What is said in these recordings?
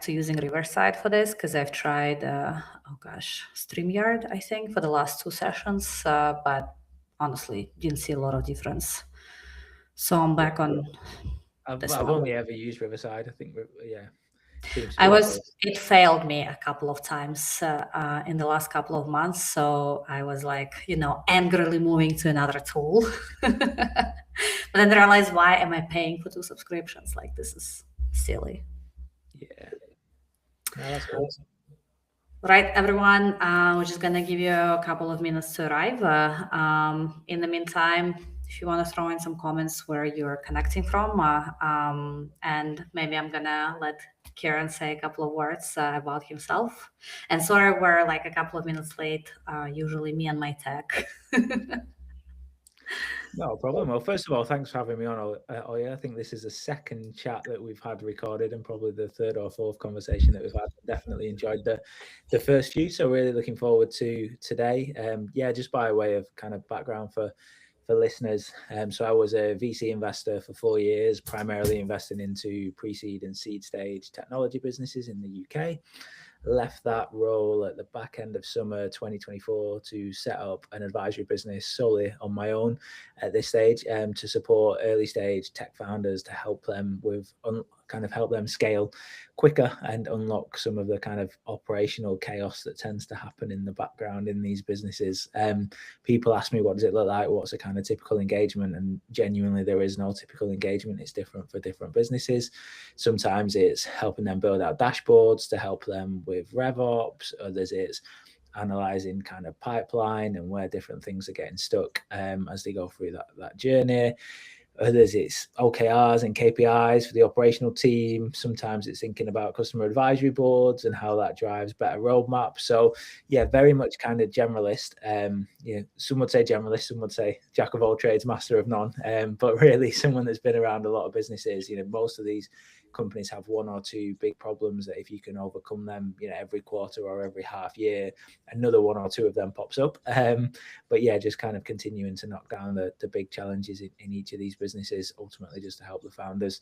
to using Riverside for this because I've tried, StreamYard, I think, for the last 2 sessions, but honestly, didn't see a lot of difference. So I'm back on this I've one. only ever used Riverside. I think, seems It failed me a couple of times in the last couple of months. So I was like, angrily moving to another tool. But then I realized, why am I paying for 2 subscriptions? Like, this is silly. Yeah. No, that's cool. Right, everyone, we're just going to give you a couple of minutes to arrive. In the meantime, if you want to throw in some comments where you're connecting from, and maybe I'm going to let Kieran say a couple of words about himself. And sorry, we're like a couple of minutes late, usually me and my tech. No problem. Well, first of all, thanks for having me on, Oya. I think this is the second chat that we've had recorded and probably the third or fourth conversation that we've had. Definitely enjoyed the first few, so really looking forward to today. Just by way of kind of background for listeners. So I was a VC investor for 4 years, primarily investing into pre-seed and seed stage technology businesses in the UK. Left that role at the back end of summer 2024 to set up an advisory business solely on my own at this stage, to support early stage tech founders, to help them with help them scale quicker and unlock some of the kind of operational chaos that tends to happen in the background in these businesses. People ask me, what does it look like? What's a kind of typical engagement? And genuinely, there is no typical engagement. It's different for different businesses. Sometimes it's helping them build out dashboards to help them with RevOps. Others it's analyzing kind of pipeline and where different things are getting stuck as they go through that journey. Others it's OKRs and KPIs for the operational team. Sometimes it's thinking about customer advisory boards and how that drives better roadmaps. So yeah, very much kind of generalist. Some would say generalist, some would say jack of all trades, master of none. But really someone that's been around a lot of businesses. Most of these companies have 1 or 2 big problems that if you can overcome them, every quarter or every half year, another 1 or 2 of them pops up. But yeah, just kind of continuing to knock down the big challenges in each of these businesses, ultimately just to help the founders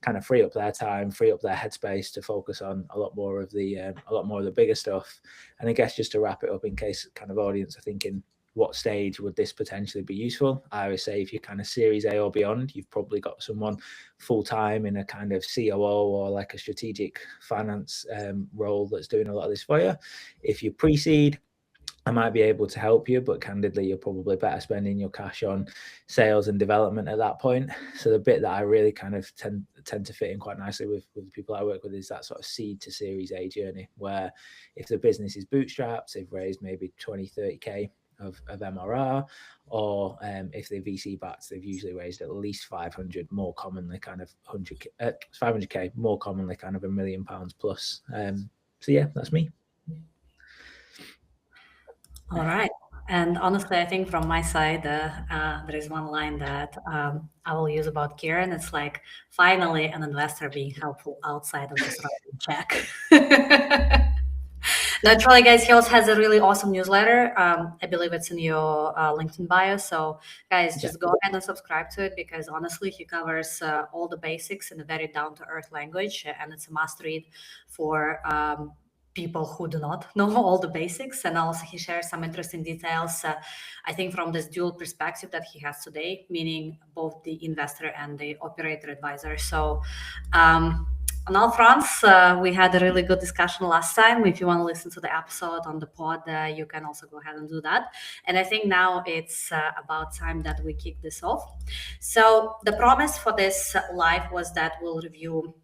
kind of free up their time, free up their headspace to focus on a lot more of the bigger stuff. And I guess just to wrap it up, in case kind of audience are thinking, what stage would this potentially be useful? I always say if you're kind of Series A or beyond, you've probably got someone full-time in a kind of COO or like a strategic finance role that's doing a lot of this for you. If you pre-seed, I might be able to help you, but candidly, you're probably better spending your cash on sales and development at that point. So the bit that I really kind of tend to fit in quite nicely with the people I work with is that sort of seed to Series A journey, where if the business is bootstrapped, they've raised maybe 20, 30K of MRR, or if they're VC backed, they've usually raised at least 500, more commonly kind of 500K, more commonly kind of £1 million plus. So yeah, that's me. All right. And honestly, I think from my side, there is one line that I will use about Kieran. It's like, finally, an investor being helpful outside of just writing check. Naturally, guys, he also has a really awesome newsletter. I believe it's in your LinkedIn bio. So, guys, just go ahead and subscribe to it, because honestly, he covers all the basics in a very down-to-earth language, and it's a must-read for people who do not know all the basics. And also he shares some interesting details, I think, from this dual perspective that he has today, meaning both the investor and the operator advisor. So on all fronts, we had a really good discussion last time. If you want to listen to the episode on the pod, you can also go ahead and do that. And I think now it's about time that we kick this off. So the promise for this live was that we'll review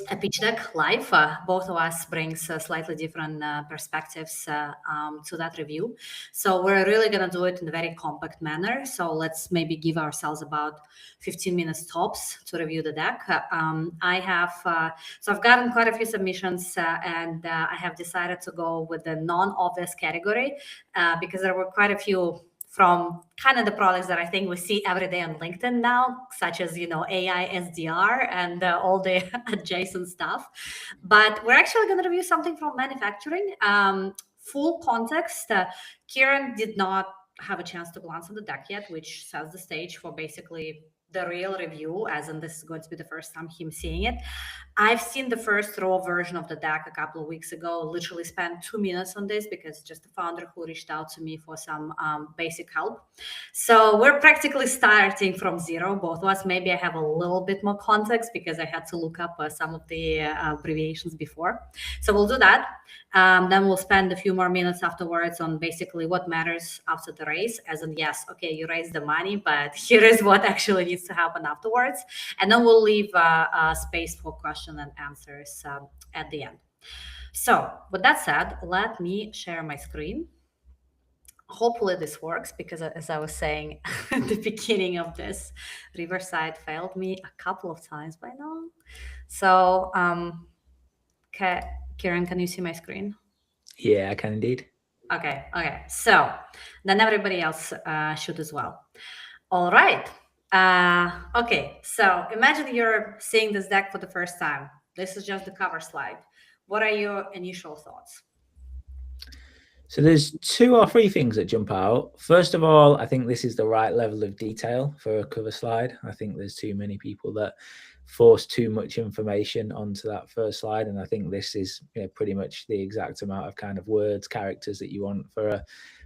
a pitch deck live. Both of us brings slightly different perspectives to that review. So we're really going to do it in a very compact manner. So let's maybe give ourselves about 15 minutes tops to review the deck. I've gotten quite a few submissions, and I have decided to go with the non-obvious category because there were quite a few from kind of the products that I think we see every day on LinkedIn now, such as, AI SDR and all the adjacent stuff. But we're actually going to review something from manufacturing. Full context, Kieran did not have a chance to glance at the deck yet, which sets the stage for basically the real review, as in this is going to be the first time him seeing it. I've seen the first raw version of the deck a couple of weeks ago. Literally spent 2 minutes on this because just the founder who reached out to me for some basic help. So we're practically starting from zero, both of us. Maybe I have a little bit more context because I had to look up some of the abbreviations before. So we'll do that. Then we'll spend a few more minutes afterwards on basically what matters after the raise, as in, yes, okay, you raised the money, but here is what actually needs to happen afterwards. And then we'll leave space for question and answers at the end. So with that said, let me share my screen. Hopefully this works because as I was saying at the beginning of this, Riverside failed me a couple of times by now. So, Kieran, can you see my screen? Yeah, I can indeed. Okay. So then everybody else should as well. All right. Okay. So imagine you're seeing this deck for the first time. This is just the cover slide. What are your initial thoughts? So there's 2 or 3 things that jump out. First of all, I think this is the right level of detail for a cover slide. I think there's too many people that force too much information onto that first slide, and I think this is, you know, pretty much the exact amount of kind of words, characters that you want for a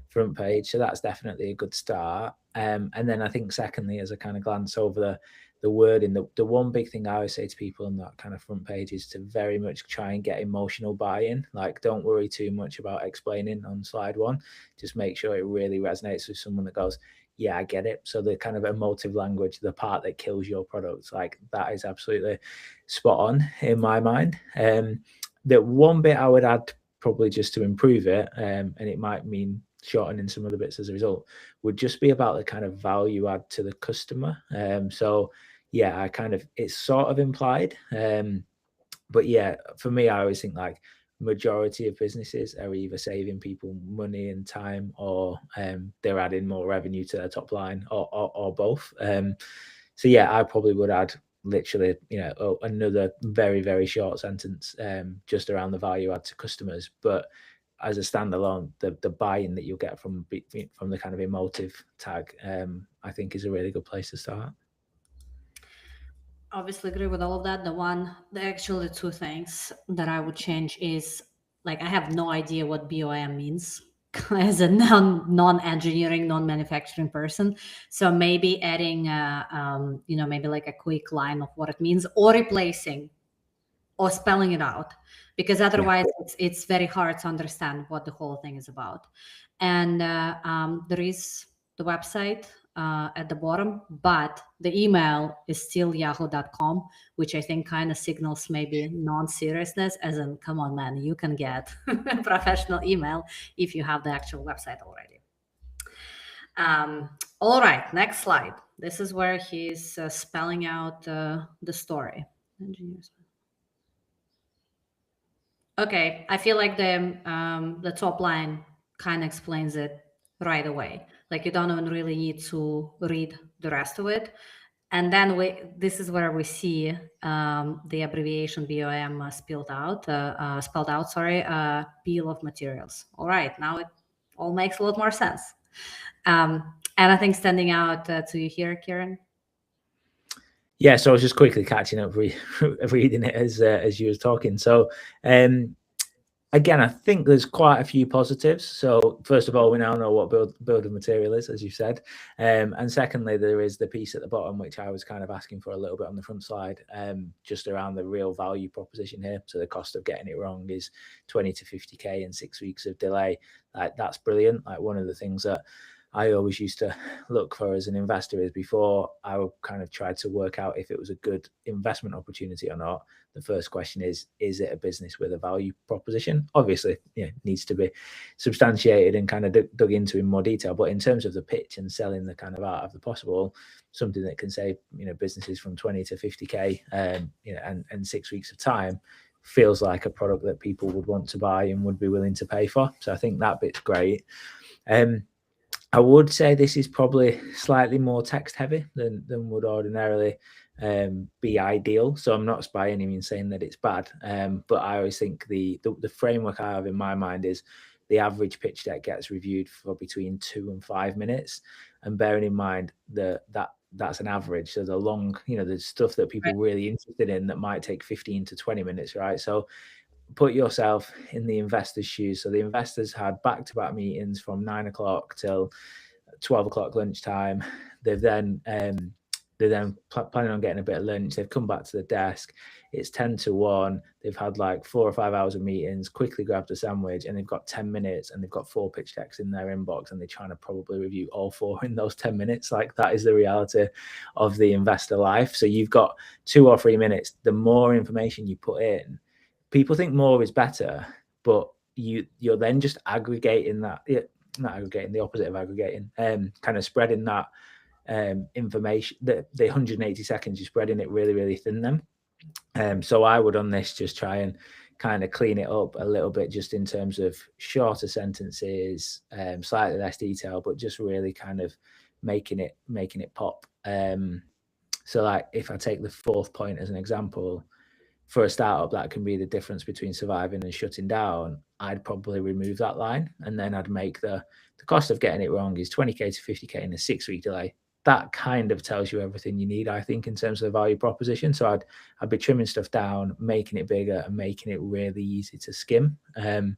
front page. So that's definitely a good start. And then I think secondly, as I kind of glance over the wording, the one big thing I always say to people on that kind of front page is to very much try and get emotional buy-in. Like, don't worry too much about explaining on slide 1. Just make sure it really resonates with someone that goes, yeah, I get it. So the kind of emotive language, the part that kills your product, like that is absolutely spot on in my mind. The one bit I would add, probably just to improve it, and it might mean shortening some other bits as a result, would just be about the kind of value add to the customer. So yeah, it's sort of implied. But yeah, for me, I always think like majority of businesses are either saving people money and time, or they're adding more revenue to their top line, or both. So yeah, I probably would add literally, you know, another very, very short sentence just around the value add to customers. But as a standalone, the buy-in that you'll get from the kind of emotive tag, I think is a really good place to start. Obviously agree with all of that. The 2 things that I would change is, like, I have no idea what BOM means as a non-engineering, non-manufacturing person. So maybe adding, maybe like a quick line of what it means, or replacing or spelling it out, because otherwise it's very hard to understand what the whole thing is about. And there is the website at the bottom, but the email is still yahoo.com, which I think kind of signals maybe non-seriousness, as in, come on, man, you can get professional email if you have the actual website already. All right, next slide. This is where he's spelling out the story. Engineers. Okay, I feel like the top line kind of explains it right away. Like, you don't even really need to read the rest of it. And then this is where we see the abbreviation BOM spelled out. Bill of materials. All right, now it all makes a lot more sense. Anything standing out to you here, Kieran? Yeah, so I was just quickly catching up, reading it as you was talking. So again, I think there's quite a few positives. So first of all, we now know what building material is, as you said. And secondly, there is the piece at the bottom, which I was kind of asking for a little bit on the front slide, just around the real value proposition here. So the cost of getting it wrong is 20 to 50K and 6 weeks of delay. Like, that's brilliant. Like, one of the things that I always used to look for as an investor is, before I would kind of try to work out if it was a good investment opportunity or not, the first question is it a business with a value proposition? Obviously, it needs to be substantiated and kind of dug into in more detail. But in terms of the pitch and selling the kind of art of the possible, something that can save, businesses from 20 to 50K, and 6 weeks of time, feels like a product that people would want to buy and would be willing to pay for. So I think that bit's great. I would say this is probably slightly more text heavy than would ordinarily be ideal. So I'm not by any means saying that it's bad, but I always think the framework I have in my mind is the average pitch deck gets reviewed for between 2 and 5 minutes, and bearing in mind that that's an average. So the long, there's stuff that people Right. really interested in that might take 15 to 20 minutes, right? So put yourself in the investors' shoes. So the investors had back-to-back meetings from 9 o'clock till 12 o'clock lunchtime. They've then planning on getting a bit of lunch. They've come back to the desk. It's 10 to 1. They've had like 4 or 5 hours of meetings. Quickly grabbed a sandwich, and they've got 10 minutes, and they've got 4 pitch decks in their inbox, and they're trying to probably review all 4 in those 10 minutes. Like, that is the reality of the investor life. So you've got 2 or 3 minutes. The more information you put in, people think more is better, but you're then just aggregating that. Not aggregating, the opposite of aggregating, kind of spreading that information, the 180 seconds, you're spreading it really, really thin then. So I would on this just try and kind of clean it up a little bit, just in terms of shorter sentences, slightly less detail, but just really kind of making it pop. So like, if I take the 4th point as an example, for a startup that can be the difference between surviving and shutting down, I'd probably remove that line, and then I'd make the cost of getting it wrong is 20k to 50k in a 6-week delay. That kind of tells you everything you need, I think, in terms of the value proposition. So I'd be trimming stuff down, making it bigger, and making it really easy to skim. And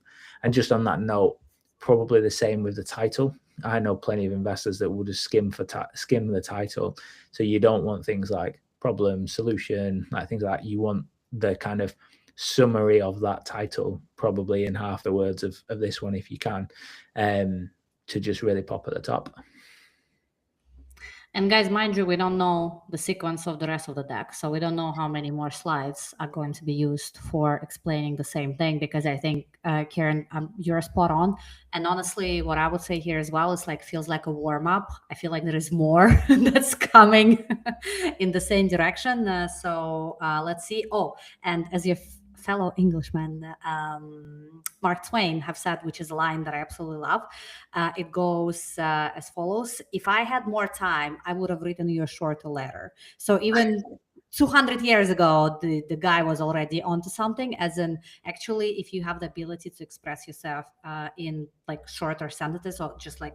just on that note, probably the same with the title. I know plenty of investors that will just skim the title. So you don't want things like problem, solution, like things like that. You want the kind of summary of that title, probably in half the words of this one, if you can, to just really pop at the top. And guys, mind you, we don't know the sequence of the rest of the deck. So we don't know how many more slides are going to be used for explaining the same thing, because I think, Karen, you're spot on. And honestly, what I would say here as well is, like, feels like a warm up. I feel like there is more that's coming in the same direction. So let's see. Oh, and as your fellow Englishman, Mark Twain, have said, which is a line that I absolutely love. It goes as follows: if I had more time, I would have written you a shorter letter. So even 200 years ago, the guy was already onto something, as in, actually, if you have the ability to express yourself in like shorter sentences, or just like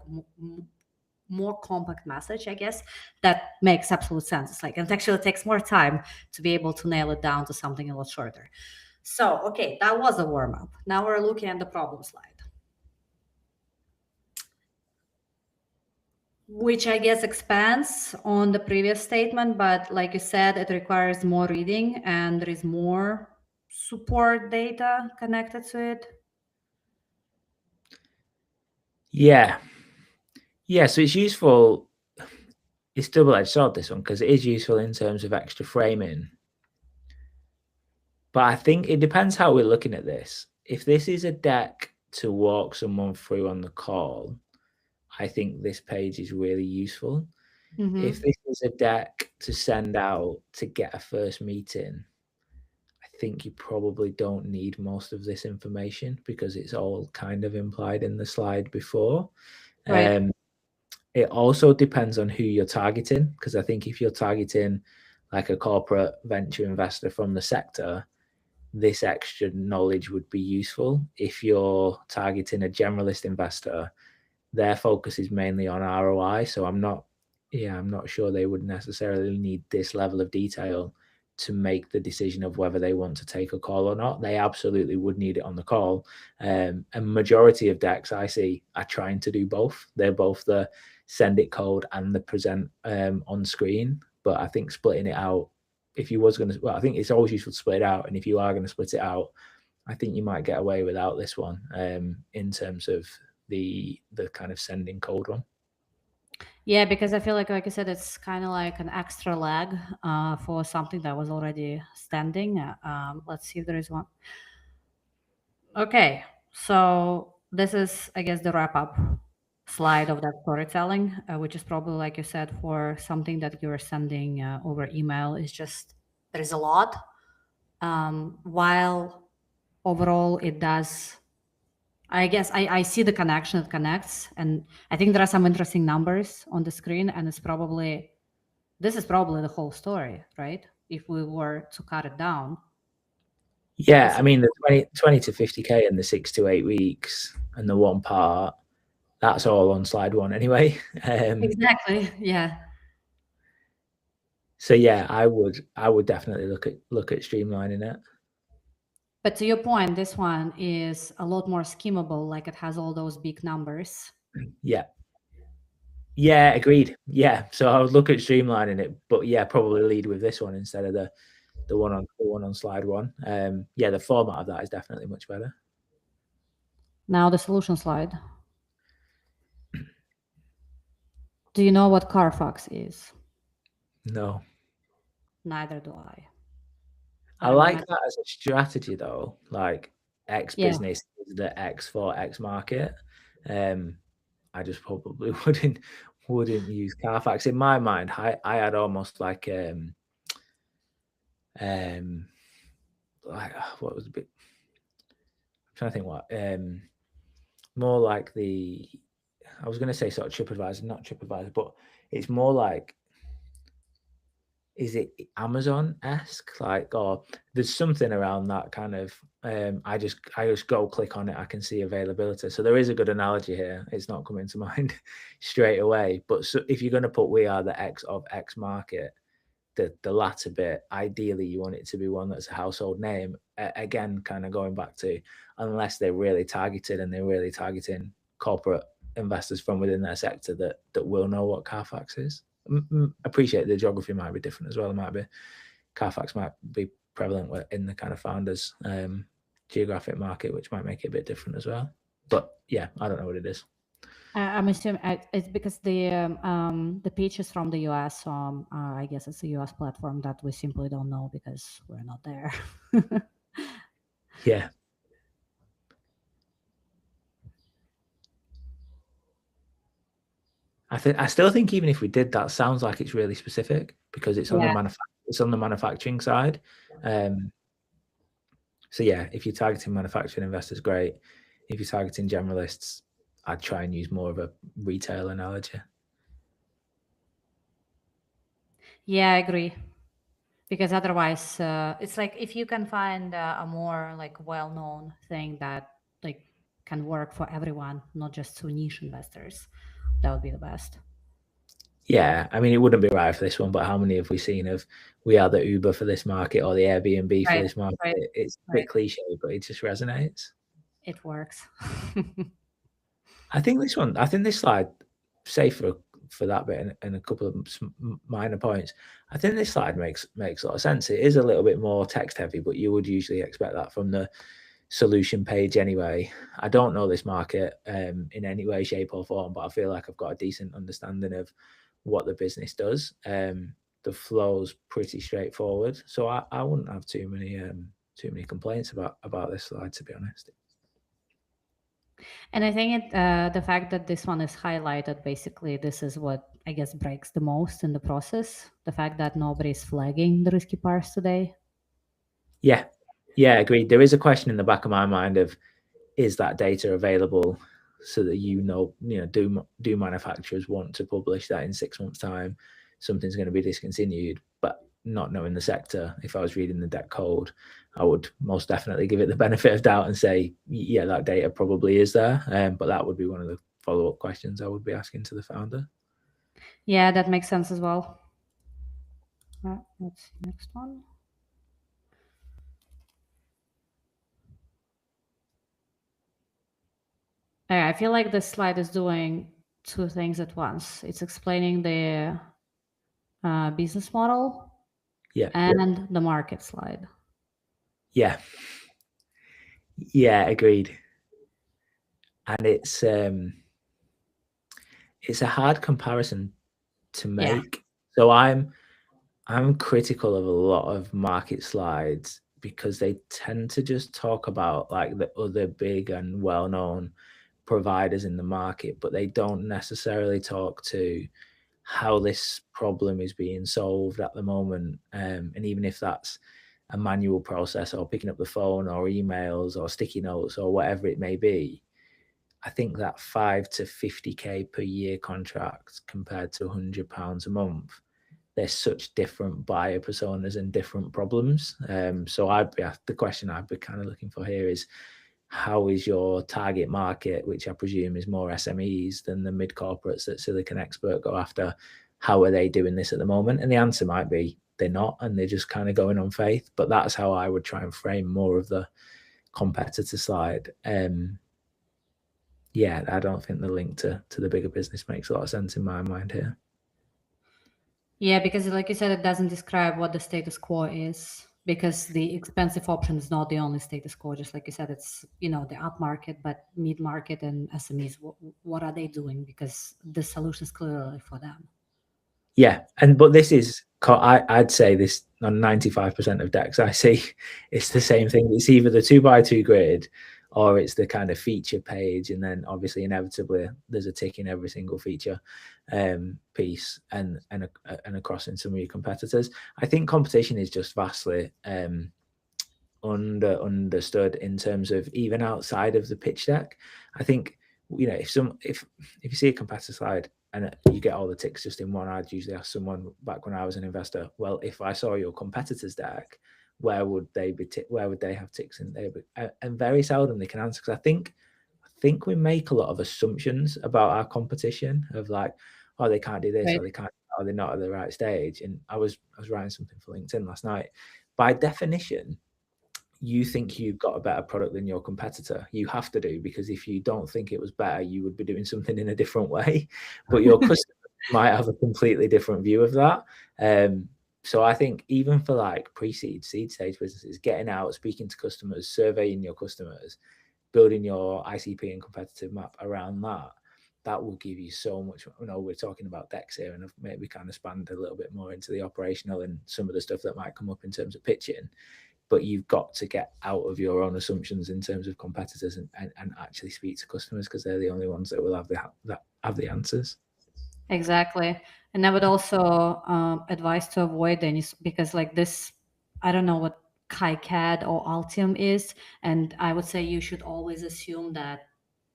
more compact message, I guess that makes absolute sense. It's like, it actually takes more time to be able to nail it down to something a lot shorter. So, okay, that was a warm up. Now we're looking at the problem slide, which I guess expands on the previous statement, but like you said, it requires more reading, and there is more support data connected to it. Yeah. So it's useful. It's double-edged sword, this one, because it is useful in terms of extra framing. But I think it depends how we're looking at this. If this is a deck to walk someone through on the call, I think this page is really useful. Mm-hmm. If this is a deck to send out to get a first meeting, I think you probably don't need most of this information, because it's all kind of implied in the slide before. Right. It also depends on who you're targeting, because I think if you're targeting like a corporate venture investor from the sector, this extra knowledge would be useful. If you're targeting a generalist investor, their focus is mainly on ROI. So I'm not sure they would necessarily need this level of detail to make the decision of whether they want to take a call or not. They absolutely would need it on the call. A majority of decks I see are trying to do both. They're both the send it code and the present on screen. But I think splitting it out, if you was going to, I think it's always useful to split it out. And if you are going to split it out, I think you might get away without this one in terms of the kind of sending code one. Yeah, because I feel like I said, it's kind of like an extra leg for something that was already standing. Let's see if there is one. Okay, so this is, I guess, the wrap up slide of that storytelling, which is probably, like you said, for something that you're sending over email. Is just, there is a lot. While overall it does, I guess I see the connection, it connects, and I think there are some interesting numbers on the screen, and this is probably the whole story, right? If we were to cut it down. Yeah, I mean, the 20 to 50k and the 6 to 8 weeks and the one part, that's all on slide one anyway. Exactly. Yeah. So yeah, I would definitely look at streamlining it. But to your point, this one is a lot more skimmable, like it has all those big numbers. Yeah. Yeah, agreed. Yeah. So I would look at streamlining it, but yeah, probably lead with this one instead of the one on slide one. Yeah, the format of that is definitely much better. Now the solution slide. Do you know what Carfax is? No. Neither do I. I But I'm like gonna. that as a strategy though. Like X Yeah. business is the X for X market. I just probably wouldn't use Carfax. In my mind, I had almost like like what was a bit, I'm trying to think what more like I was gonna say sort of TripAdvisor, not TripAdvisor, but it's more like, is it Amazon-esque? Like, or there's something around that kind of, I just go click on it, I can see availability. So there is a good analogy here. It's not coming to mind straight away. But so if you're going to put we are the X of X market, the latter bit, ideally you want it to be one that's a household name. Again, kind of going back to, unless they're really targeted and they're really targeting corporate investors from within their sector that will know what Carfax is. Appreciate the geography might be different as well. It might be Carfax might be prevalent in the kind of founders geographic market, which might make it a bit different as well. But yeah, I don't know what it is. I'm assuming it's because the pitch is from the US. So I guess it's a US platform that we simply don't know because we're not there. Yeah. I still think even if we did that, sounds like it's really specific because it's on the manufacturing side. So yeah, if you're targeting manufacturing investors, great. If you're targeting generalists, I'd try and use more of a retail analogy. Yeah, I agree. Because otherwise, it's like if you can find a more like well-known thing that like can work for everyone, not just to niche investors, that would be the best. Yeah, I mean, it wouldn't be right for this one, but how many have we seen of we are the Uber for this market or the Airbnb for this market? Right. It's a bit cliche, but it just resonates. It works. I think this slide, say for that bit and a couple of minor points, I think this slide makes a lot of sense. It is a little bit more text heavy, but you would usually expect that from the solution page anyway. I don't know this market in any way, shape or form, but I feel like I've got a decent understanding of what the business does. The flow's pretty straightforward, so I wouldn't have too many complaints about this slide, to be honest. And I think the fact that this one is highlighted, basically, this is what I guess breaks the most in the process. The fact that nobody's flagging the risky parts today. Yeah, agreed. There is a question in the back of my mind of, is that data available so that do manufacturers want to publish that in 6 months' time? Something's going to be discontinued, but not knowing the sector, if I was reading the deck code, I would most definitely give it the benefit of doubt and say, yeah, that data probably is there. But that would be one of the follow-up questions I would be asking to the founder. Yeah, that makes sense as well. Let's see, next one. I feel like this slide is doing two things at once. It's explaining the business model, and the market slide. Yeah, agreed. And it's a hard comparison to make. Yeah. So I'm critical of a lot of market slides because they tend to just talk about like the other big and well-known providers in the market, but they don't necessarily talk to how this problem is being solved at the moment. And even if that's a manual process or picking up the phone or emails or sticky notes or whatever it may be, I think that 5 to 50K per year contract compared to £100 a month, there's such different buyer personas and different problems. So the question I'd be kind of looking for here is, how is your target market, which I presume is more SMEs than the mid corporates that Silicon Expert go after? how are they doing this at the moment? And the answer might be they're not, and they're just kind of going on faith. But that's how I would try and frame more of the competitor slide. Yeah, I don't think the link to the bigger business makes a lot of sense in my mind here. Yeah, because like you said, it doesn't describe what the status quo is, because the expensive option is not the only status quo. Just like you said, it's, the up market, but mid market and SMEs, what are they doing? Because the solution is clearly for them. Yeah, but this is, I'd say this on 95% of decks I see, it's the same thing. It's either the 2x2 grid, or it's the kind of feature page, and then obviously inevitably there's a tick in every single feature piece, and across in some of your competitors. I think competition is just vastly understood in terms of even outside of the pitch deck. I think, if you see a competitor slide and you get all the ticks just in one, I'd usually ask someone back when I was an investor, well, if I saw your competitor's deck, where would they be? Where would they have ticks in there? And very seldom they can answer, because I think we make a lot of assumptions about our competition of like, oh, they can't do this, Right. or they can't, or they're not at the right stage. And I was writing something for LinkedIn last night. By definition, you think you've got a better product than your competitor. You have to do, because if you don't think it was better, you would be doing something in a different way. But your customer might have a completely different view of that. So I think even for like pre-seed, seed stage businesses, getting out, speaking to customers, surveying your customers, building your ICP and competitive map around that will give you so much. We're talking about decks here, and maybe kind of spanned a little bit more into the operational and some of the stuff that might come up in terms of pitching. But you've got to get out of your own assumptions in terms of competitors and actually speak to customers, because they're the only ones that will have the answers. Exactly. And I would also advise to avoid any, because like this, I don't know what KiCad or Altium is. And I would say you should always assume that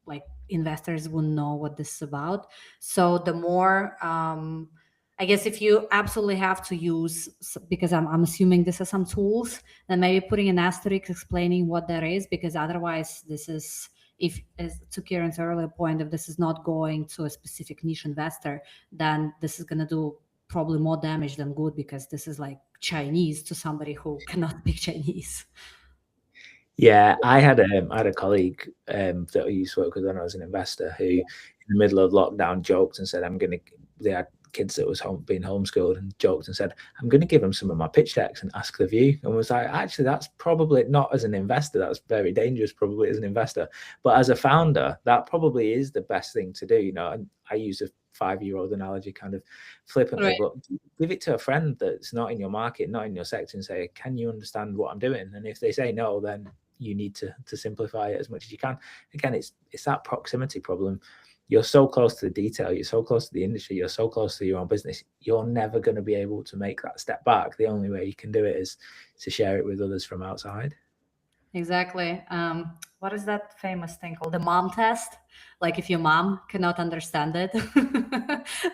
like investors will know what this is about. So the more, I guess if you absolutely have to use, because I'm assuming this are some tools, then maybe putting an asterisk explaining what that is, because otherwise this is, if, as to Kieran's earlier point, if this is not going to a specific niche investor, then this is going to do probably more damage than good, because this is like Chinese to somebody who cannot speak Chinese. Yeah, I had a colleague that I used to work with when I was an investor, who in the middle of lockdown joked and said, they had kids that was being homeschooled, and joked and said, I'm going to give them some of my pitch decks and ask the view. And was like, actually, that's probably not, as an investor, that's very dangerous, probably as an investor. But as a founder, that probably is the best thing to do. And I use a 5-year-old analogy kind of flippantly, Right. but give it to a friend that's not in your market, not in your sector, and say, can you understand what I'm doing? And if they say no, then you need to simplify it as much as you can. Again, it's that proximity problem. You're so close to the detail, you're so close to the industry, you're so close to your own business, you're never going to be able to make that step back. The only way you can do it is to share it with others from outside. Exactly. What is that famous thing called? The mom test? Like if your mom cannot understand it,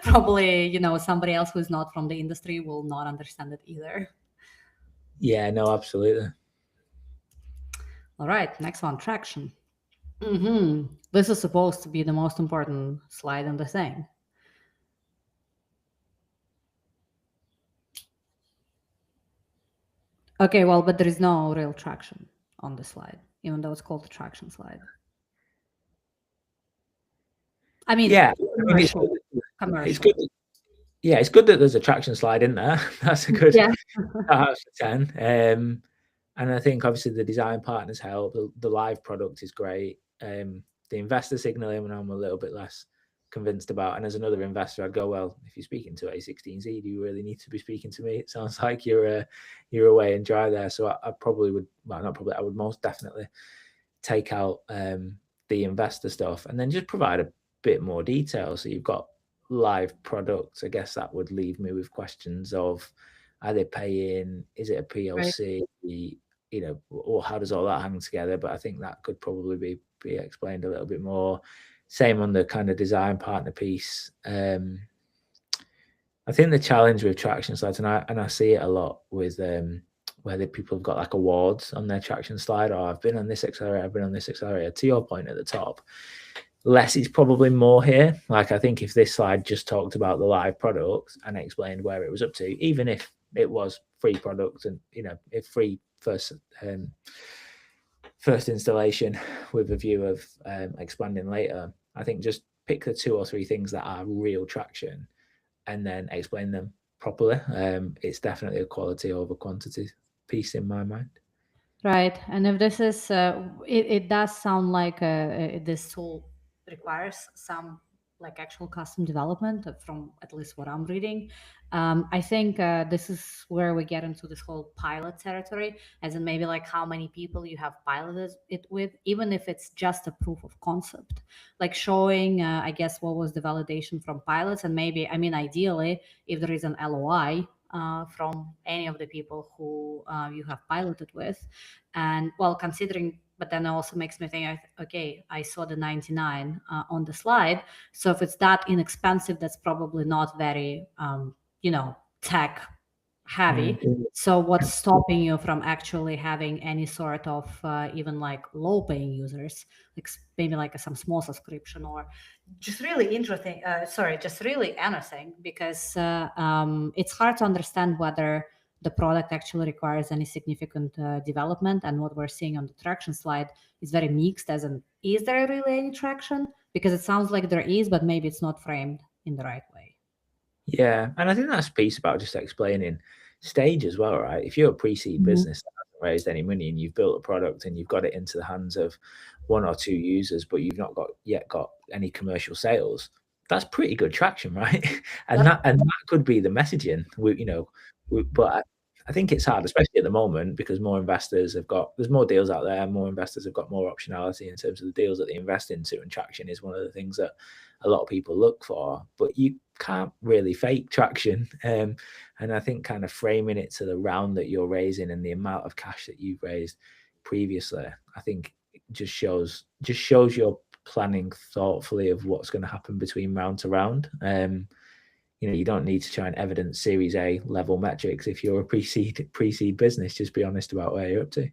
probably, somebody else who's not from the industry will not understand it either. Yeah, no, absolutely. All right, next one, traction. This is supposed to be the most important slide in the thing. Okay, well, but there is no real traction on the slide, even though it's called the traction slide. I mean, yeah, commercial. It's good. Yeah, it's good that there's a traction slide in there. That's a good 10. And I think obviously the design partners help. The live product is great. The investor signaling, when I'm a little bit less convinced about. And as another investor, I'd go, well, if you're speaking to A16Z, do you really need to be speaking to me? It sounds like you're away and dry there. So I probably would, well, not probably, I would most definitely take out the investor stuff, and then just provide a bit more detail. So you've got live products. I guess that would leave me with questions of, are they paying? Is it a PLC? Right. Or how does all that hang together? But I think that could probably be explained a little bit more. Same on the kind of design partner piece. I think the challenge with traction slides, and I see it a lot with where the people have got like awards on their traction slide, or I've been on this accelerator, I've been on this accelerator. To your point at the top, less is probably more here. Like, I think if this slide just talked about the live products and explained where it was up to, even if it was free product and, you know, if free first installation with a view of expanding later, I think just pick the 2 or 3 things that are real traction and then explain them properly. It's definitely a quality over quantity piece in my mind. Right. And if this is, it does sound like this tool requires some like actual custom development from at least what I'm reading. I think this is where we get into this whole pilot territory, as in maybe like how many people you have piloted it with, even if it's just a proof of concept, like showing, I guess, what was the validation from pilots. And maybe, I mean, ideally, if there is an LOI from any of the people who you have piloted with. And well, considering, but then it also makes me think, okay, I saw the 99 on the slide. So if it's that inexpensive, that's probably not very, tech heavy. So what's stopping you from actually having any sort of even like low paying users, like maybe like some small subscription, or just really interesting, just really anything, because it's hard to understand whether the product actually requires any significant development. And what we're seeing on the traction slide is very mixed, as in, is there really any traction? Because it sounds like there is, but maybe it's not framed in the right way. Yeah, and I think that's a piece about just explaining stage as well, right? If you're a pre-seed business that hasn't raised any money and you've built a product and you've got it into the hands of 1 or 2 users, but you've not yet got any commercial sales, that's pretty good traction, right? And that could be the messaging. But I think it's hard, especially at the moment, because there's more deals out there, more investors have got more optionality in terms of the deals that they invest into, and traction is one of the things that a lot of people look for, but you can't really fake traction. And I think kind of framing it to the round that you're raising and the amount of cash that you've raised previously, I think it just shows you're planning thoughtfully of what's going to happen between round to round. You don't need to try and evidence Series A level metrics if you're a pre-seed business. Just be honest about where you're up to.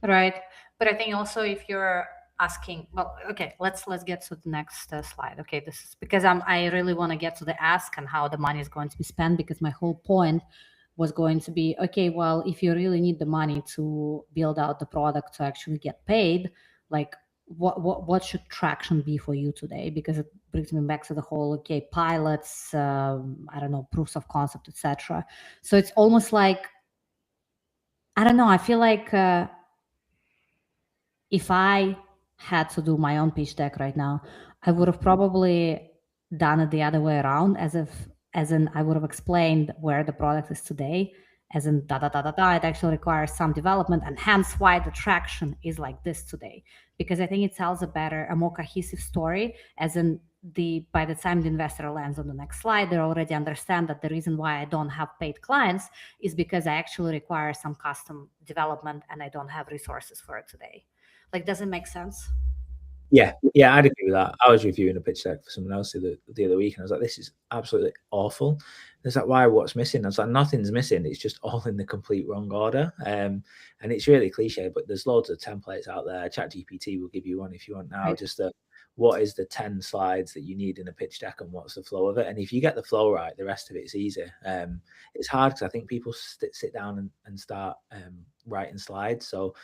Right. But I think also if you're asking, well, okay, let's get to the next slide. Okay, this is because I really want to get to the ask and how the money is going to be spent, because my whole point was going to be, okay, well, if you really need the money to build out the product to actually get paid, like what should traction be for you today? Because it brings me back to the whole, okay, pilots, I don't know, proofs of concept, etc. So it's almost like, I don't know, I feel like if I had to do my own pitch deck right now, I would have probably done it the other way around, as in I would have explained where the product is today, as in da da da da da. It actually requires some development, and hence why the traction is like this today. Because I think it tells a more cohesive story, as in by the time the investor lands on the next slide, they already understand that the reason why I don't have paid clients is because I actually require some custom development and I don't have resources for it today. Like, does it make sense? Yeah, I'd agree with that. I was reviewing a pitch deck for someone else the other week, and I was like, "This is absolutely awful." It's like, "Why? What's missing?" I was like, "Nothing's missing. It's just all in the complete wrong order." And it's really cliche, but there's loads of templates out there. ChatGPT will give you one if you want now. Right. Just what is the 10 slides that you need in a pitch deck, and what's the flow of it? And if you get the flow right, the rest of it's easy. It's hard because I think people sit down and start writing slides. So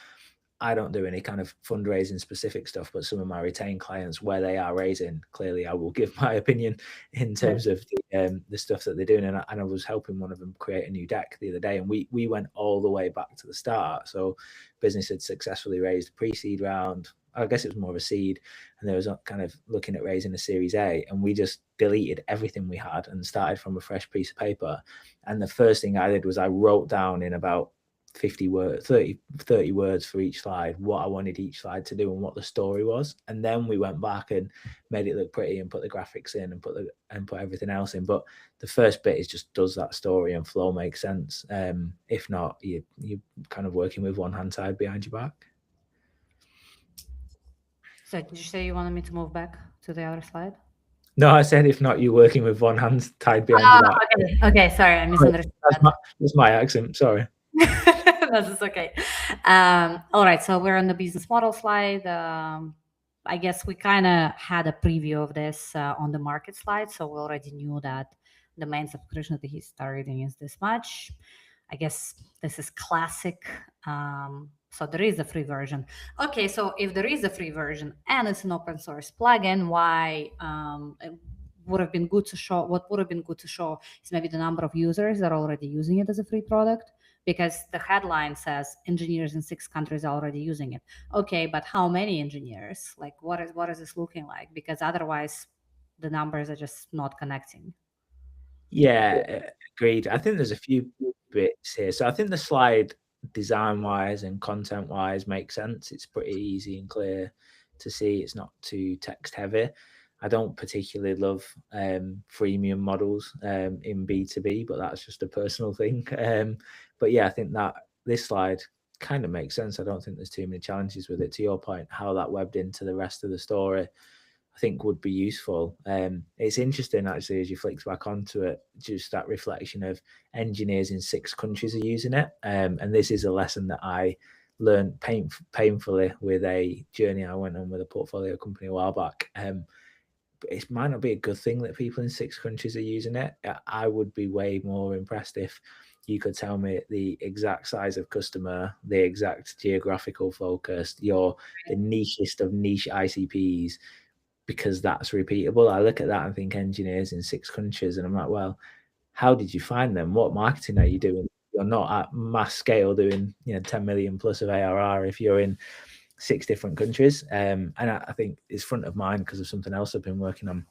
I don't do any kind of fundraising specific stuff, but some of my retained clients, where they are raising, clearly I will give my opinion in terms of the stuff that they're doing. And I was helping one of them create a new deck the other day, and we went all the way back to the start. So business had successfully raised a pre-seed round. I guess it was more of a seed, and they was kind of looking at raising a Series A, and we just deleted everything we had and started from a fresh piece of paper. And the first thing I did was I wrote down in about 50 words, 30 words for each slide, what I wanted each slide to do and what the story was. And then we went back and made it look pretty and put the graphics in and put everything else in. But the first bit is just, does that story and flow make sense? If not, you're kind of working with one hand tied behind your back. So did you say you wanted me to move back to the other slide? No, I said if not, you're working with one hand tied behind your back. Okay, sorry, I misunderstood. That's my accent, sorry. This is okay. All right, so we're on the business model slide. I guess we kind of had a preview of this on the market slide, so we already knew that the main subscription that he's targeting is this much. I guess this is classic. So there is a free version. Okay, so if there is a free version and it's an open source plugin, why it would have been good to show? What would have been good to show is maybe the number of users that are already using it as a free product, because the headline says engineers in 6 countries are already using it. Okay, but how many engineers? Like, what is this looking like? Because otherwise, the numbers are just not connecting. Yeah, agreed. I think there's a few bits here. So I think the slide design-wise and content-wise makes sense. It's pretty easy and clear to see. It's not too text-heavy. I don't particularly love freemium models in B2B, but that's just a personal thing. But yeah, I think that this slide kind of makes sense. I don't think there's too many challenges with it. To your point, how that webbed into the rest of the story, I think would be useful. It's interesting actually as you flick back onto it, just that reflection of engineers in 6 countries are using it. And this is a lesson that I learned painfully with a journey I went on with a portfolio company a while back. But it might not be a good thing that people in 6 countries are using it. I would be way more impressed if you could tell me the exact size of customer, the exact geographical focus, the nichest of niche ICPs, because that's repeatable. I look at that and think engineers in 6 countries, and I'm like, well, how did you find them? What marketing are you doing? You're not at mass scale doing 10 million plus of ARR if you're in 6 different countries. And I think it's front of mind because of something else I've been working on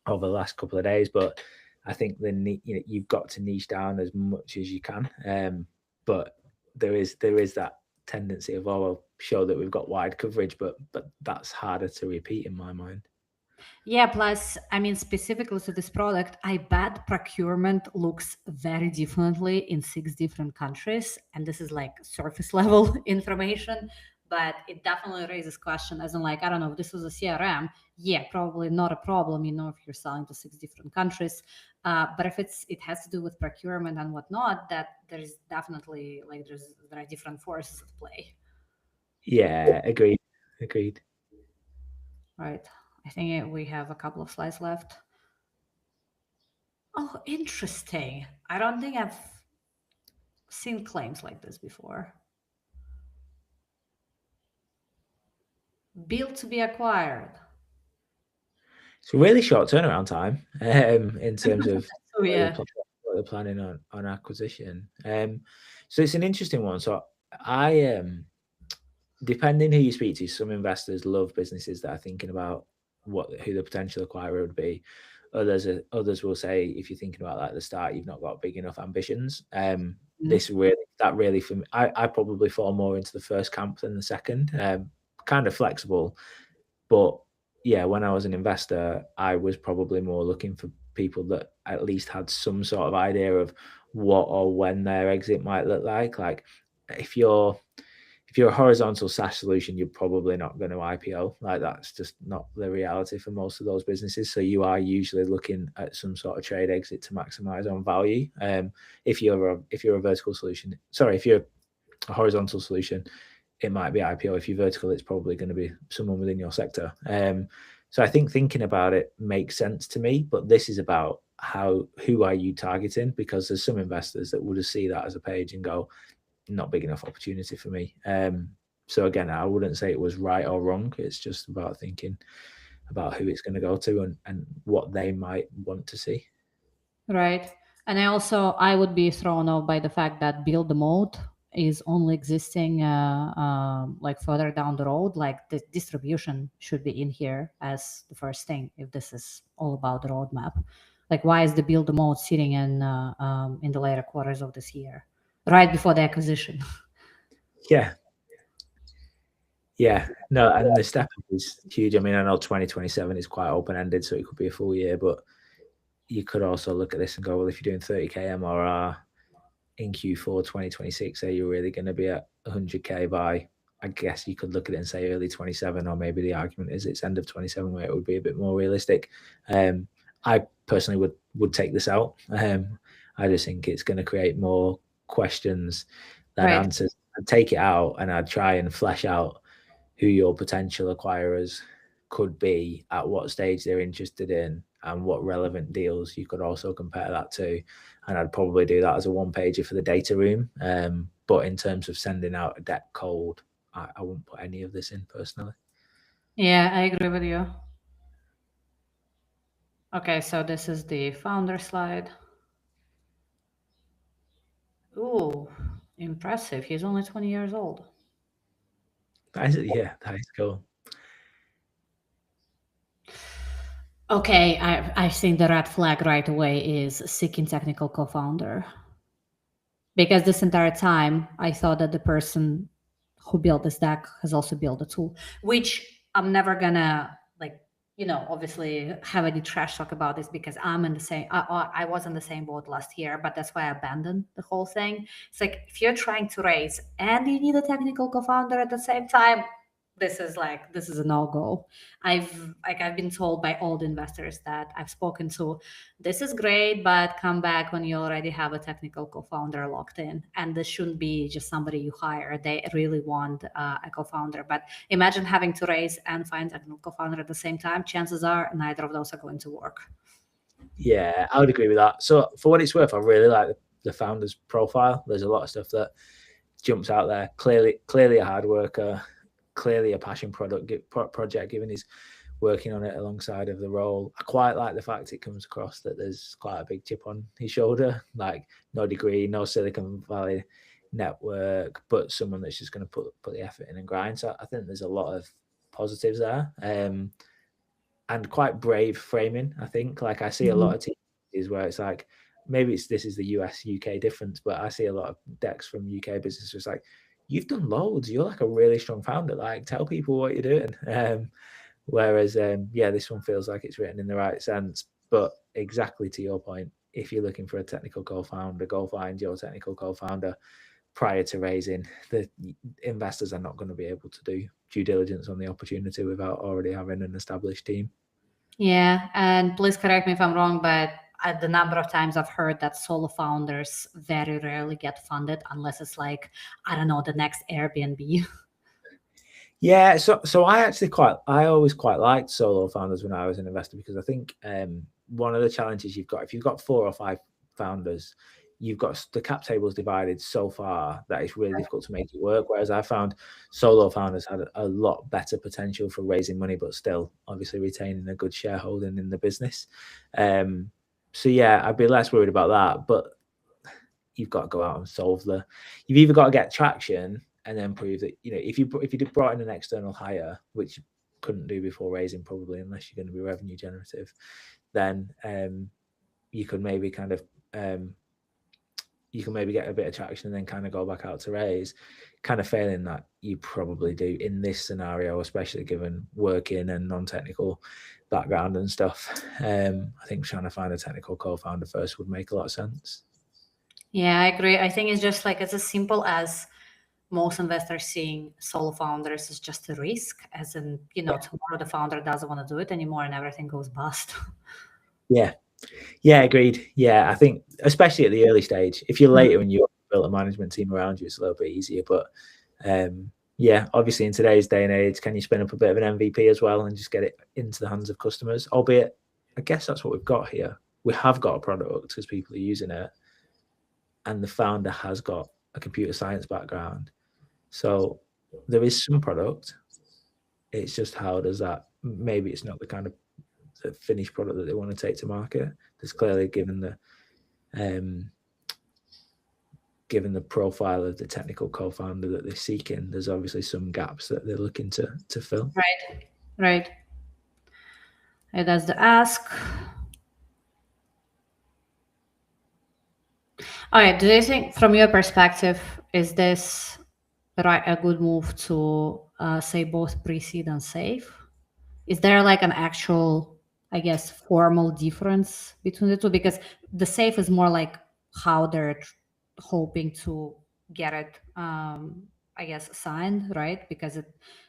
over the last couple of days. But I think you've got to niche down as much as you can. But there is that tendency of, oh, well, show that we've got wide coverage, but that's harder to repeat in my mind. Yeah, plus, I mean, specifically to this product, I bet procurement looks very differently in 6 different countries. And this is like surface level information, but it definitely raises question as in like, I don't know, if this was a CRM, yeah, probably not a problem, if you're selling to 6 different countries. But if it has to do with procurement and whatnot, that there's definitely like, there are different forces at play. Yeah, agreed. Right. I think we have a couple of slides left. Oh, interesting. I don't think I've seen claims like this before. Built to be acquired. It's a really short turnaround time in terms of Oh, yeah. what they're planning on acquisition. So it's an interesting one. So I depending who you speak to, some investors love businesses that are thinking about who the potential acquirer would be. Others will say, if you're thinking about that at the start, you've not got big enough ambitions. That really for me, I probably fall more into the first camp than the second. Kind of flexible, but yeah, when I was an investor, I was probably more looking for people that at least had some sort of idea of what or when their exit might look like. Like if you're a horizontal SaaS solution, you're probably not going to IPO. Like that's just not the reality for most of those businesses. So you are usually looking at some sort of trade exit to maximize on value. If you're a vertical solution, if you're a horizontal solution, it might be IPO. If you're vertical, it's probably going to be someone within your sector. So I think thinking about it makes sense to me, but this is about who are you targeting? Because there's some investors that will just see that as a page and go, not big enough opportunity for me. So again, I wouldn't say it was right or wrong. It's just about thinking about who it's going to go to and what they might want to see. Right. And I would be thrown off by the fact that build the moat is only existing like further down the road. Like the distribution should be in here as the first thing if this is all about the roadmap. Like why is the build the moat sitting in the later quarters of this year, right before the acquisition? Yeah, no, and the step up is huge. I mean, I know 2027 is quite open ended, so it could be a full year, but you could also look at this and go, well, if you're doing 30k MRR in Q4 2026, are you really going to be at 100k by, I guess you could look at it and say early 27, or maybe the argument is it's end of 27 where it would be a bit more realistic. I personally would take this out. I just think it's going to create more questions than answers. I'd take it out and I'd try and flesh out who your potential acquirers could be, at what stage they're interested in, and what relevant deals you could also compare that to. And I'd probably do that as a one-pager for the data room. But in terms of sending out a deck cold, I wouldn't put any of this in personally. Yeah, I agree with you. Okay, so this is the founder slide. Ooh, impressive. He's only 20 years old. Yeah, that is cool. Okay, I think the red flag right away is seeking technical co-founder. Because this entire time I thought that the person who built this deck has also built a tool, which I'm never gonna like, obviously have any trash talk about this because I'm in the same, I was in the same boat last year, but that's why I abandoned the whole thing. It's like, if you're trying to raise and you need a technical co-founder at the same time, this is a no-go. I've been told by all the investors that I've spoken to, this is great, but come back when you already have a technical co-founder locked in. And this shouldn't be just somebody you hire. They really want a co-founder. But imagine having to raise and find a co-founder at the same time. Chances are neither of those are going to work. Yeah, I would agree with that. So for what it's worth, I really like the founder's profile. There's a lot of stuff that jumps out there. Clearly a hard worker, clearly a passion project, given he's working on it alongside of the role. I quite like the fact it comes across that there's quite a big chip on his shoulder, like no degree, no Silicon Valley network, but someone that's just going to put the effort in and grind. So I think there's a lot of positives there. And quite brave framing, I think. Like, I see a lot of teams where it's like, maybe this is the US UK difference, but I see a lot of decks from UK businesses like, you've done loads, you're like a really strong founder, like tell people what you're doing. Whereas this one feels like it's written in the right sense. But exactly to your point, if you're looking for a technical co-founder, go find your technical co-founder prior to raising. The investors are not going to be able to do due diligence on the opportunity without already having an established team. Yeah, and please correct me if I'm wrong, but the number of times I've heard that solo founders very rarely get funded unless it's like, I don't know, the next Airbnb. Yeah, so I always quite liked solo founders when I was an investor, because I think one of the challenges you've got, if you've got 4 or 5 founders, you've got the cap tables divided so far that it's really difficult to make it work. Whereas I found solo founders had a lot better potential for raising money, but still obviously retaining a good shareholding in the business. So yeah, I'd be less worried about that. But you've got to go out and you've either got to get traction and then prove that, if you brought in an external hire, which you couldn't do before raising probably, unless you're going to be revenue generative, then you could maybe kind of you can maybe get a bit of traction and then kind of go back out to raise. Kind of failing that, you probably do in this scenario, especially given working and non-technical background and stuff. I think trying to find a technical co-founder first would make a lot of sense. Yeah, I agree. I think it's just like, it's as simple as most investors seeing solo founders as just a risk, as in, tomorrow the founder doesn't want to do it anymore and everything goes bust. Yeah, agreed. Yeah, I think especially at the early stage, if you're later and you've built a management team around you, it's a little bit easier. But yeah, obviously in today's day and age, can you spin up a bit of an MVP as well and just get it into the hands of customers? Albeit, I guess that's what we've got here. We have got a product because people are using it, and the founder has got a computer science background. So there is some product. It's just, how does that, maybe it's not the kind of the finished product that they want to take to market. There's clearly, given the profile of the technical co-founder that they're seeking, there's obviously some gaps that they're looking to fill. Right. And that's the ask. All right. Do you think, from your perspective, is this a good move to say both pre-seed and safe? Is there like an actual, I guess, formal difference between the two? Because the safe is more like how they're hoping to get it, I guess, signed, right? Because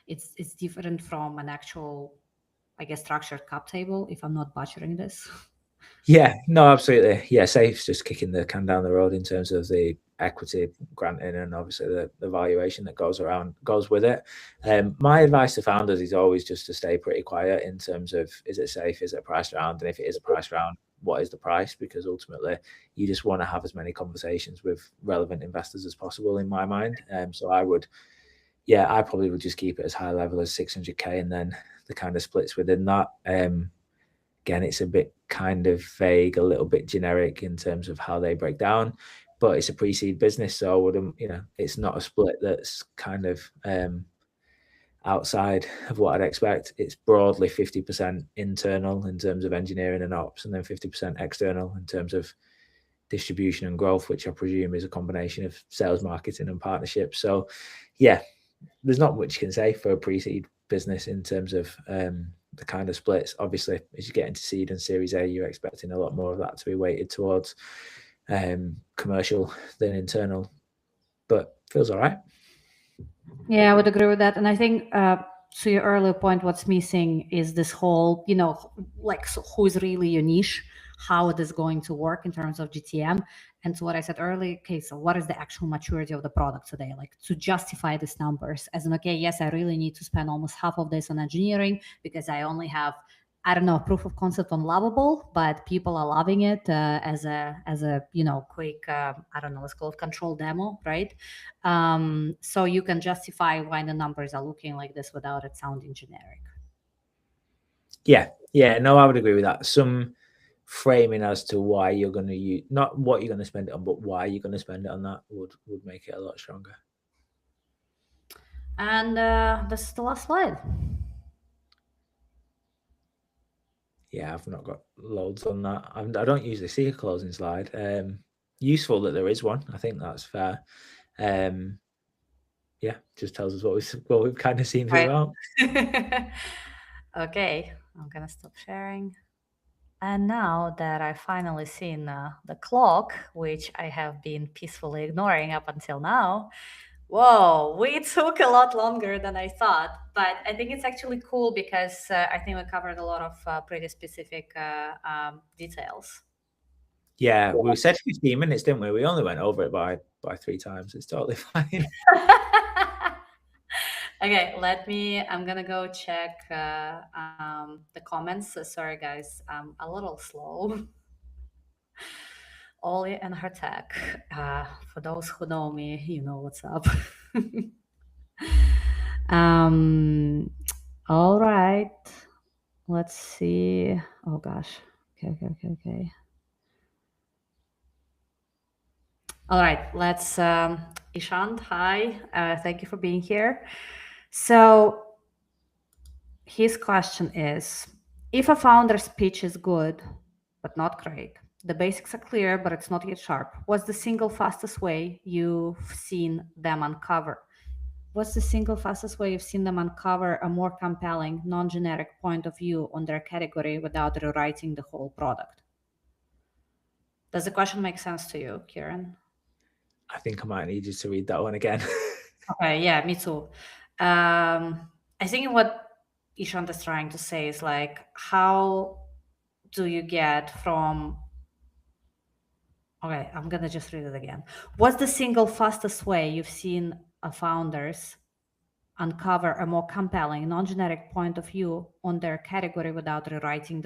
it's different from an actual, I guess, structured cap table, if I'm not butchering this. Yeah, no, absolutely. Yeah, safe's just kicking the can down the road in terms of the equity granting and obviously the valuation that goes with it. My advice to founders is always just to stay pretty quiet in terms of, is it safe, is it a price round, and if it is a price round, what is the price? Because ultimately you just want to have as many conversations with relevant investors as possible in my mind. So I probably would just keep it as high level as 600k, and then the kind of splits within that. Again, it's a bit kind of vague, a little bit generic in terms of how they break down, but it's a pre-seed business, so I wouldn't, it's not a split that's kind of outside of what I'd expect. It's broadly 50% internal in terms of engineering and ops, and then 50% external in terms of distribution and growth, which I presume is a combination of sales, marketing, and partnerships. So, yeah, there's not much you can say for a pre-seed business in terms of the kind of splits. Obviously, as you get into seed and Series A, you're expecting a lot more of that to be weighted towards commercial than internal, but feels all right. Yeah, I would agree with that. And I think to your earlier point, what's missing is this whole, so who is really your niche, how it is going to work in terms of GTM. And to what I said earlier, okay, so what is the actual maturity of the product today? Like, to justify these numbers as in, okay, yes, I really need to spend almost half of this on engineering because I only have, I don't know, proof of concept on Lovable, but people are loving it as a quick, I don't know, let's call it control demo, right? So you can justify why the numbers are looking like this without it sounding generic. Yeah, no, I would agree with that. Some framing as to why you're going to use, not what you're going to spend it on, but why you're going to spend it on, that would make it a lot stronger. And this is the last slide. Yeah, I've not got loads on that. I don't usually see a closing slide. Useful that there is one. I think that's fair. Yeah, just tells us what we've kind of seen throughout. Okay, I'm gonna stop sharing. And now that I've finally seen the clock, which I have been peacefully ignoring up until now, whoa, we took a lot longer than I thought. But I think it's actually cool because I think we covered a lot of pretty specific details. Yeah, we said 15 minutes, didn't we? We only went over it by 3 times. It's totally fine. Okay, I'm gonna go check the comments. Sorry, guys, I'm a little slow. Ollie and her tech. For those who know me, you know what's up. All right. Let's see. Oh gosh. Okay. All right. Let's. Ishant, hi. Thank you for being here. So his question is: if a founder's pitch is good but not great, the basics are clear but it's not yet sharp, what's the single fastest way you've seen them uncover? What's the single fastest way you've seen them uncover a more compelling, non-generic point of view on their category without rewriting the whole product? Does the question make sense to you, Kieran? I think I might need you to read that one again. Okay, yeah, me too. I think what Ishant is trying to say is like, how do you get from... Okay, I'm gonna just read it again. What's the single fastest way you've seen founders uncover a more compelling, non-generic point of view on their category without rewriting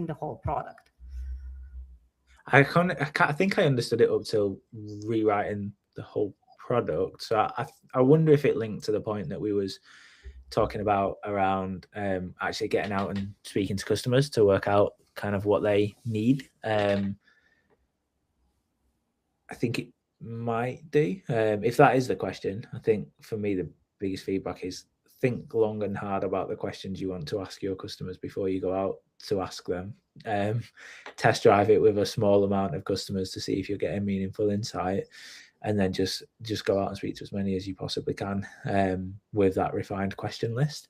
the whole product? I think I understood it up till rewriting the whole product. So I wonder if it linked to the point that we was talking about around actually getting out and speaking to customers to work out kind of what they need. I think it might do. If that is the question, I think for me the biggest feedback is think long and hard about the questions you want to ask your customers before you go out to ask them. Test drive it with a small amount of customers to see if you're getting meaningful insight, and then just go out and speak to as many as you possibly can with that refined question list.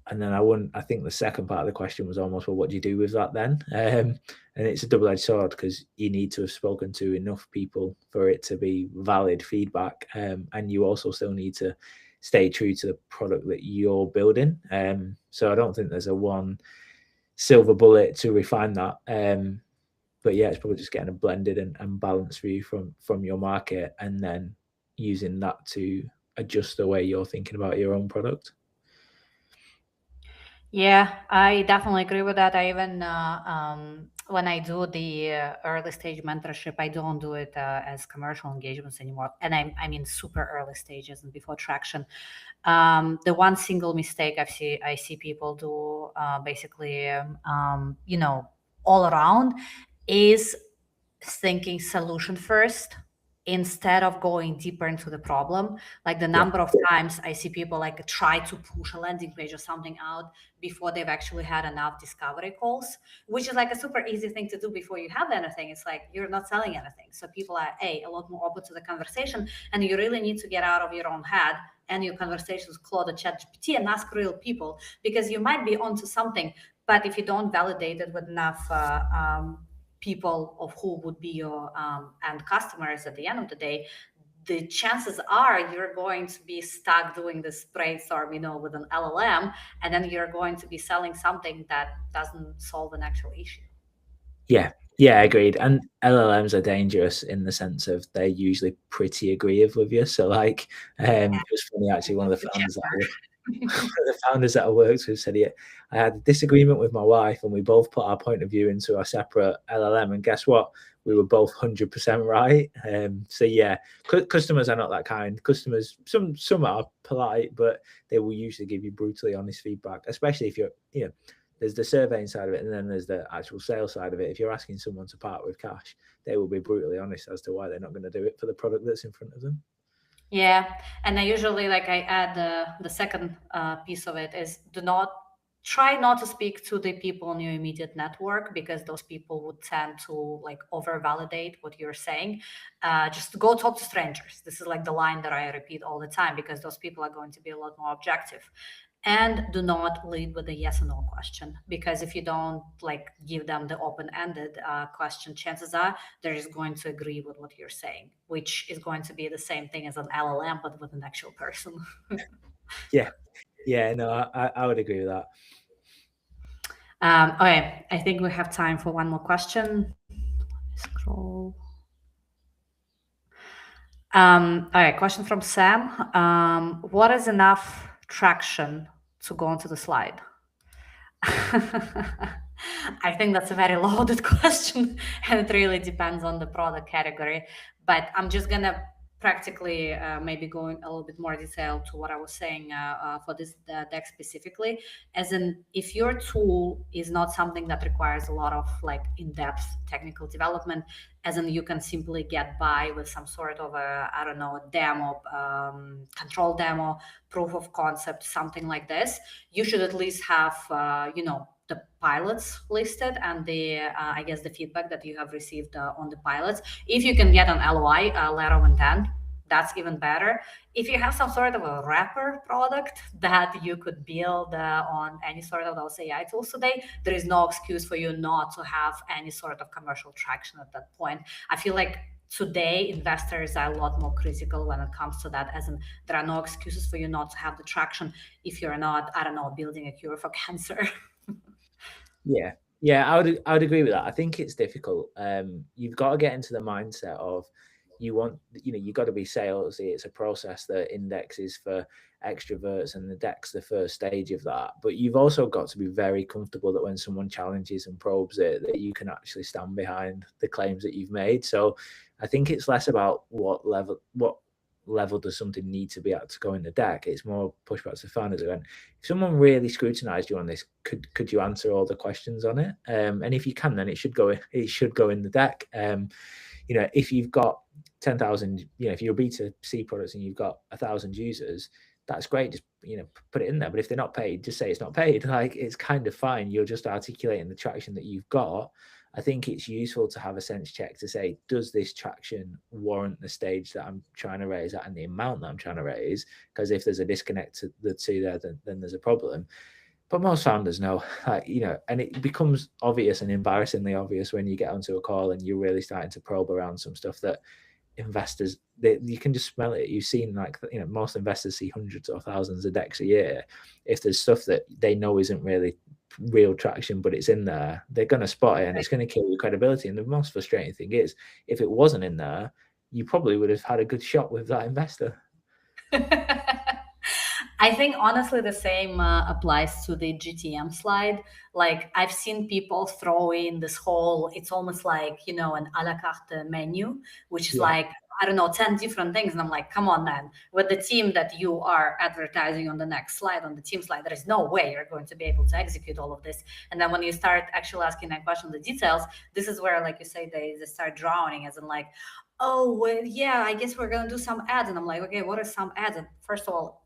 And then I think the second part of the question was almost, well, what do you do with that then? And it's a double-edged sword because you need to have spoken to enough people for it to be valid feedback. And you also still need to stay true to the product that you're building. So I don't think there's a one silver bullet to refine that. but yeah, it's probably just getting a blended and balanced view from your market, and then using that to adjust the way you're thinking about your own product. Yeah, I definitely agree with that. I even when I do the early stage mentorship, I don't do it as commercial engagements anymore, and I mean super early stages and before traction. The one single mistake I see people do basically, all around, is thinking solution first instead of going deeper into the problem. Like the Yeah, number of times I see people like try to push a landing page or something out before they've actually had enough discovery calls, which is like a super easy thing to do before you have anything. It's like you're not selling anything. So people are a lot more open to the conversation, and you really need to get out of your own head and your conversations, Claude or ChatGPT, and ask real people, because you might be onto something, but if you don't validate it with enough people of who would be your end customers at the end of the day, the chances are you're going to be stuck doing this brainstorm, with an LLM, and then you're going to be selling something that doesn't solve an actual issue. yeah, agreed. And LLMs are dangerous in the sense of they're usually pretty agreeable with you. So like, Yeah, it was funny actually. One of the founders that whichever. the founders that I worked with said, "Yeah, I had a disagreement with my wife, and we both put our point of view into a separate LLM, and guess what? We were both 100% right." So yeah, customers are not that kind. Customers, some are polite, but they will usually give you brutally honest feedback, especially if there's the surveying side of it, and then there's the actual sales side of it. If you're asking someone to part with cash, they will be brutally honest as to why they're not going to do it for the product that's in front of them. Yeah, and I usually like I add the second piece of it is do not try not to speak to the people in your immediate network, because those people would tend to like over validate what you're saying. Just go talk to strangers. This is like the line that I repeat all the time, because those people are going to be a lot more objective. And do not lead with a yes or no question, because if you don't like give them the open-ended question, chances are they're just going to agree with what you're saying, which is going to be the same thing as an LLM but with an actual person. Yeah, yeah, no, I would agree with that. Okay, I think we have time for one more question. Scroll. All right, question from Sam. What is enough traction to go onto the slide? I think that's a very loaded question, and it really depends on the product category. But I'm just gonna practically maybe going a little bit more detail to what I was saying for this deck specifically. As in, if your tool is not something that requires a lot of like in-depth technical development, as in you can simply get by with some sort of a, I don't know, a demo, control demo, proof of concept, something like this, you should at least have the pilots listed and the I guess the feedback that you have received on the pilots. If you can get an LOI, letter of intent, that's even better. If you have some sort of a wrapper product that you could build on any sort of those AI tools today, there is no excuse for you not to have any sort of commercial traction at that point. I feel like today investors are a lot more critical when it comes to that, as in there are no excuses for you not to have the traction if you're not, I don't know, building a cure for cancer. Yeah, yeah, I would agree with that. I think it's difficult. You've got to get into the mindset of you got to be salesy. It's a process that indexes for extroverts, and the deck's the first stage of that. But you've also got to be very comfortable that when someone challenges and probes it, that you can actually stand behind the claims that you've made. So I think it's less about what level does something need to be at to go in the deck. It's more pushback to founders. If someone really scrutinized you on this, could you answer all the questions on it? And if you can, then it should go in the deck. If you've got 10,000, if you're a B2C products and you've got 1,000 users, that's great. Just put it in there. But if they're not paid, just say it's not paid. Like, it's kind of fine. You're just articulating the traction that you've got. I think it's useful to have a sense check to say, does this traction warrant the stage that I'm trying to raise at and the amount that I'm trying to raise? Because if there's a disconnect to the two there, then there's a problem. But most founders know, and it becomes obvious and embarrassingly obvious when you get onto a call and you're really starting to probe around some stuff that investors, you can just smell it. You've seen most investors see hundreds or thousands of decks a year. If there's stuff that they know isn't really real traction, but it's in there, they're going to spot it and it's going to kill your credibility. And the most frustrating thing is, if it wasn't in there, you probably would have had a good shot with that investor. I think honestly the same applies to the GTM slide. Like I've seen people throw in this whole, it's almost like, an a la carte menu, which is Yeah. like, I don't know, 10 different things. And I'm like, come on, man, with the team that you are advertising on the next slide, on the team slide, there is no way you're going to be able to execute all of this. And then when you start actually asking that question, the details, this is where, like you say, they start drowning, as in like, oh, well, yeah, I guess we're going to do some ads. And I'm like, okay, what are some ads? And first of all,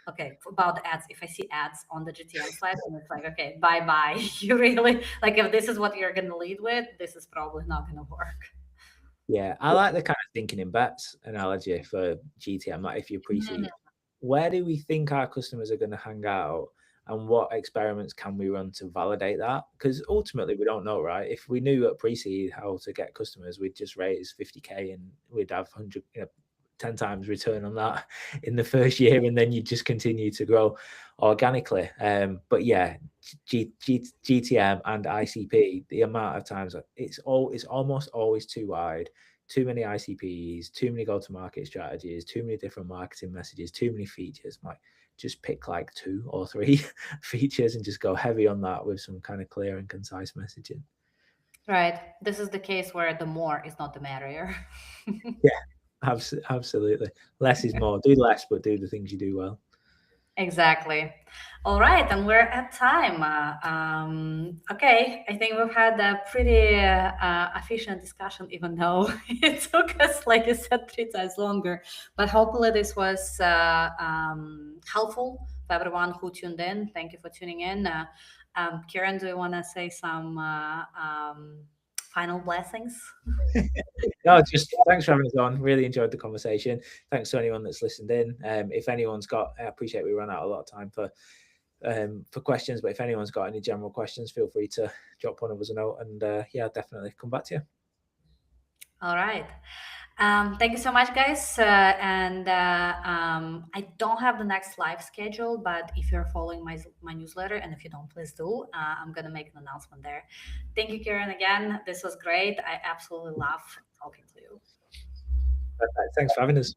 okay, about the ads, if I see ads on the GTM slide, and it's like, okay, bye bye. You really, like, if this is what you're going to lead with, this is probably not going to work. Yeah, I like the kind of thinking in bets analogy for GTM. Like if you Mm, pre-seed, where do we think our customers are going to hang out, and what experiments can we run to validate that? Because ultimately, we don't know, right? If we knew at pre-seed how to get customers, we'd just raise 50K and we'd have 100, 10 times return on that in the first year, and then you just continue to grow organically. But yeah, GTM and ICP, the amount of times it's almost always too wide, too many ICPs, too many go-to-market strategies, too many different marketing messages, too many features. Like just pick like 2 or 3 features and just go heavy on that with some kind of clear and concise messaging. right. This is the case where the more is not the merrier. Yeah, absolutely. Less is more. Do less, but do the things you do well. Exactly. All right, and we're at time. Okay, I think we've had a pretty efficient discussion, even though it took us, like you said, 3 times longer. But hopefully, this was helpful for everyone who tuned in. Thank you for tuning in. Kieran, do you want to say some final blessings? No, just thanks for having us on. Really enjoyed the conversation. Thanks to anyone that's listened in. If anyone's got, I appreciate we ran out a lot of time for questions, but if anyone's got any general questions, feel free to drop one of us a note, and yeah, I'll definitely come back to you. All right. Thank you so much, guys. I don't have the next live schedule, but if you're following my newsletter, and if you don't, please do. I'm gonna make an announcement there. Thank you, Karen. Again, this was great. I absolutely love talking to you. Perfect. Thanks for having us.